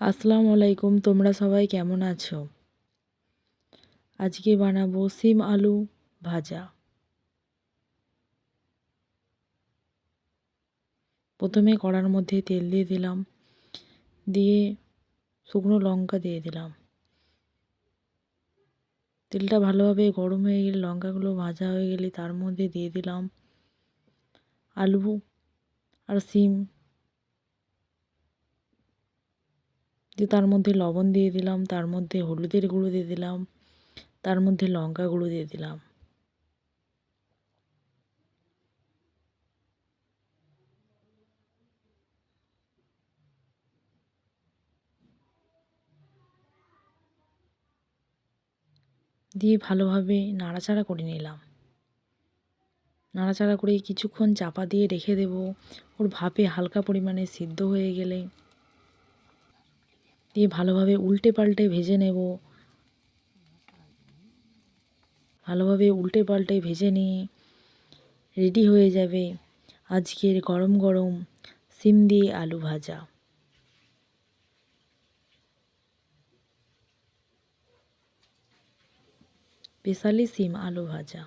আসসালামু আলাইকুম, তোমরা সবাই কেমন আছো? আজকে বানাবো সিম আলু ভাজা। প্রথমে কড়ার মধ্যে তেল দিয়ে দিলাম, দিয়ে শুকনো লঙ্কা দিয়ে দিলাম। তেলটা ভালোভাবে গরম হয়ে গেলে, লঙ্কাগুলো ভাজা হয়ে গেলে তার মধ্যে দিয়ে দিলাম আলু আর সিম, দিয়ে তার মধ্যে লবণ দিয়ে দিলাম, তার মধ্যে হলুদের গুঁড়ো দিয়ে দিলাম, তার মধ্যে লঙ্কা গুঁড়ো দিয়ে দিলাম। দিয়ে ভালোভাবে নাড়াচাড়া করে নিলাম। নাড়াচাড়া করে কিছুক্ষণ চাপা দিয়ে রেখে দেব। ওর ভাপে হালকা পরিমাণে সিদ্ধ হয়ে গেলে দিয়ে ভালোভাবে উল্টে পাল্টে ভেজে নেব। ভালোভাবে উল্টে পাল্টে ভেজে নিয়ে রেডি হয়ে যাবে আজকের গরম গরম সিম দিয়ে আলু ভাজা। স্পেশালি সিম আলু ভাজা।